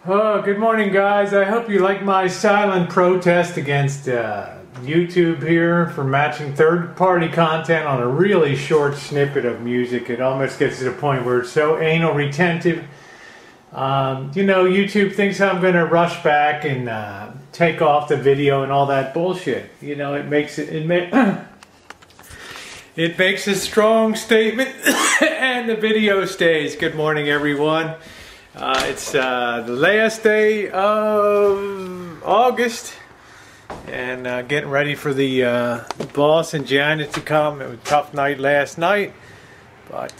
Oh, good morning, guys. I hope you like my silent protest against YouTube here for matching third-party content on a really short snippet of music. It almost gets to the point where it's so anal retentive. YouTube thinks I'm going to rush back and take off the video and all that bullshit. You know, it makes it makes a strong statement, and the video stays. Good morning, everyone. It's the last day of August, and getting ready for the boss and Janet to come. It was a tough night last night, but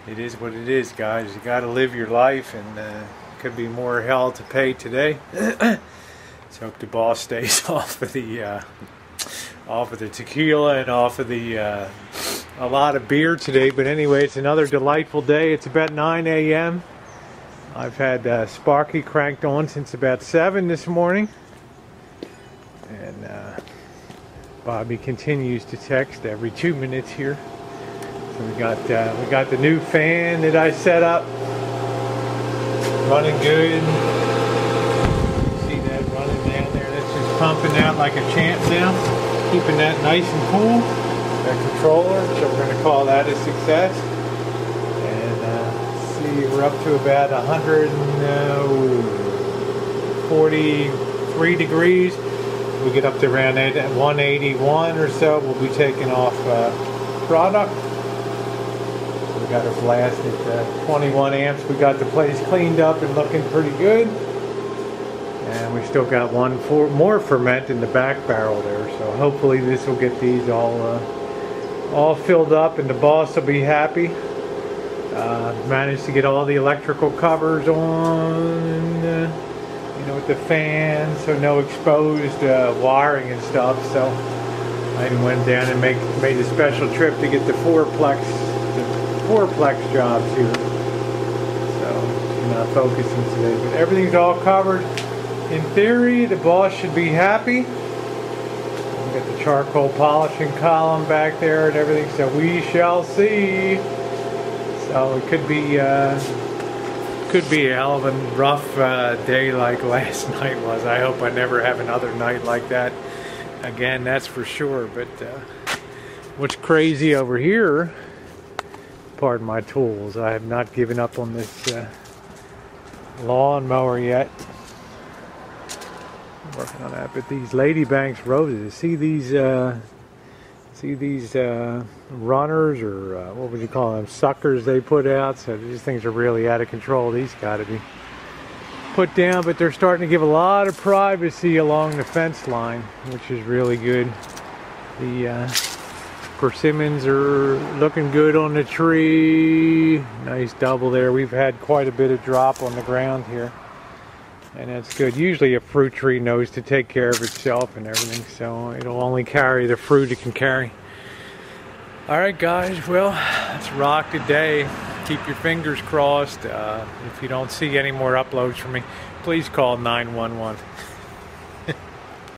it is what it is, guys. You got to live your life, and could be more hell to pay today. So hope the boss stays off of the tequila and off of the a lot of beer today. But anyway, it's another delightful day. It's about 9 a.m. I've had Sparky cranked on since about 7 this morning, and Bobby continues to text every 2 minutes here. So we got the new fan that I set up, running good. See that running down there? That's just pumping out like a champ now, keeping that nice and cool. That controller, so we're going to call that a success. And see, we're up to about 143 degrees. We get up to around 181 or so. We'll be taking off product. We got it blasted at 21 amps. We got the place cleaned up and looking pretty good. And we still got more ferment in the back barrel there. So hopefully this will get these all filled up, and the boss will be happy. Managed to get all the electrical covers on, with the fan, so no exposed wiring and stuff. So I even went down and made a special trip to get the fourplex jobs here. So I'm not focusing today, but everything's all covered. In theory, the boss should be happy. Got the charcoal polishing column back there and everything, so we shall see. So it could be a hell of a rough day like last night was. I hope I never have another night like that again, that's for sure. But what's crazy over here, pardon my tools, I have not given up on this lawn mower yet. Working on that, but these Lady Banks roses, see these runners, or what would you call them, suckers they put out? So these things are really out of control. These got to be put down, but they're starting to give a lot of privacy along the fence line, which is really good. The persimmons are looking good on the tree. Nice double there. We've had quite a bit of drop on the ground here, and that's good. Usually a fruit tree knows to take care of itself and everything, so it'll only carry the fruit it can carry. Alright guys, well, let's rock today. Keep your fingers crossed. If you don't see any more uploads from me, please call 911.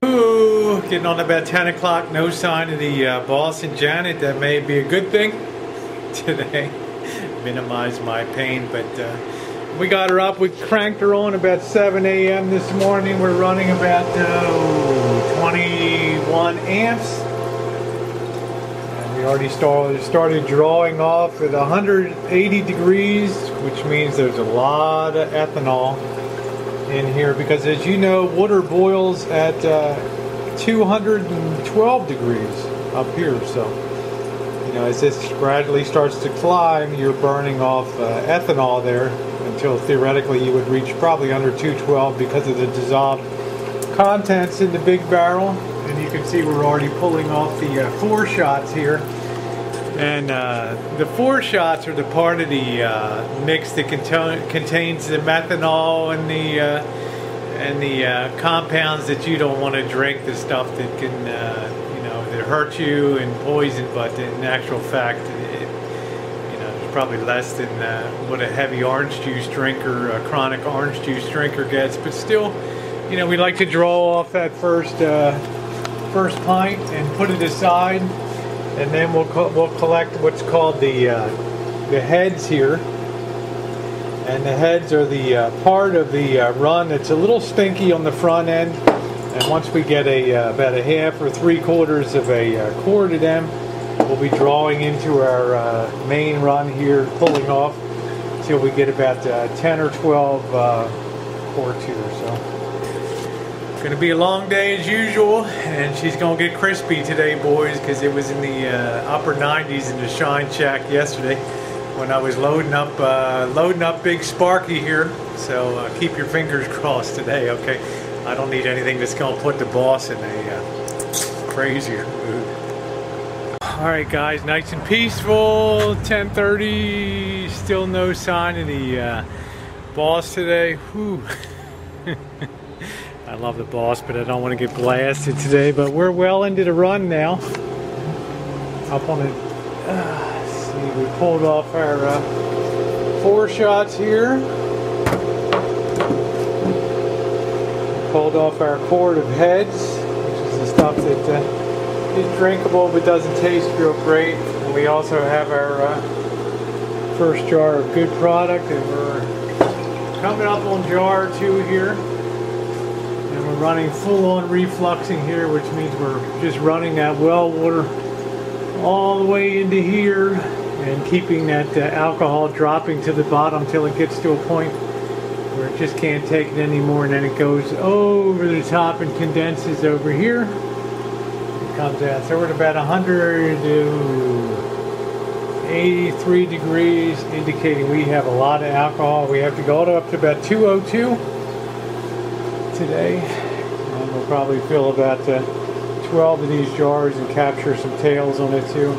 Ooh, getting on about 10 o'clock, no sign of the boss and Janet. That may be a good thing today. Minimize my pain, but we got her up. We cranked her on about 7 a.m. this morning. We're running about 21 amps. And we already started drawing off at 180 degrees, which means there's a lot of ethanol in here, because as you know, water boils at 212 degrees up here. So as this gradually starts to climb, you're burning off ethanol there, until theoretically you would reach probably under 212 because of the dissolved contents in the big barrel. And you can see we're already pulling off the 4 shots here. And the 4 shots are the part of the mix that contains the methanol and the compounds that you don't want to drink, the stuff that can that hurt you and poison. But in actual fact, probably less than what a heavy orange juice drinker, a chronic orange juice drinker gets. But still, we like to draw off that first pint and put it aside, and then we'll collect what's called the heads here. And the heads are the part of the run that's a little stinky on the front end. And once we get about a half or 3/4 of a core to them, we'll be drawing into our main run here, pulling off till we get about 10 or 12 core to or so. Gonna be a long day as usual, and she's gonna get crispy today, boys, because it was in the upper 90s in the Shine Shack yesterday when I was loading up Big Sparky here. So keep your fingers crossed today, okay? I don't need anything that's gonna put the boss in a crazier mood. All right, guys, nice and peaceful. 10:30. Still no sign of the boss today. Whew. I love the boss, but I don't want to get blasted today. But we're well into the run now. Up on it. Let's see, we pulled off our 4 shots here. Pulled off our quart of heads, which is the stuff that is drinkable but doesn't taste real great. And we also have our first jar of good product, and we're coming up on jar 2 here. We're running full-on refluxing here, which means we're just running that well water all the way into here and keeping that alcohol dropping to the bottom till it gets to a point where it just can't take it anymore, and then it goes over the top and condenses over here. It comes out. So we're at about 183 degrees, indicating we have a lot of alcohol. We have to go up to about 202 today, and we'll probably fill about 12 of these jars and capture some tails on it too.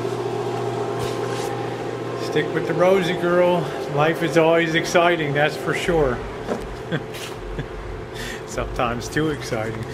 Stick with the Rosie girl. Life is always exciting, that's for sure. Sometimes too exciting.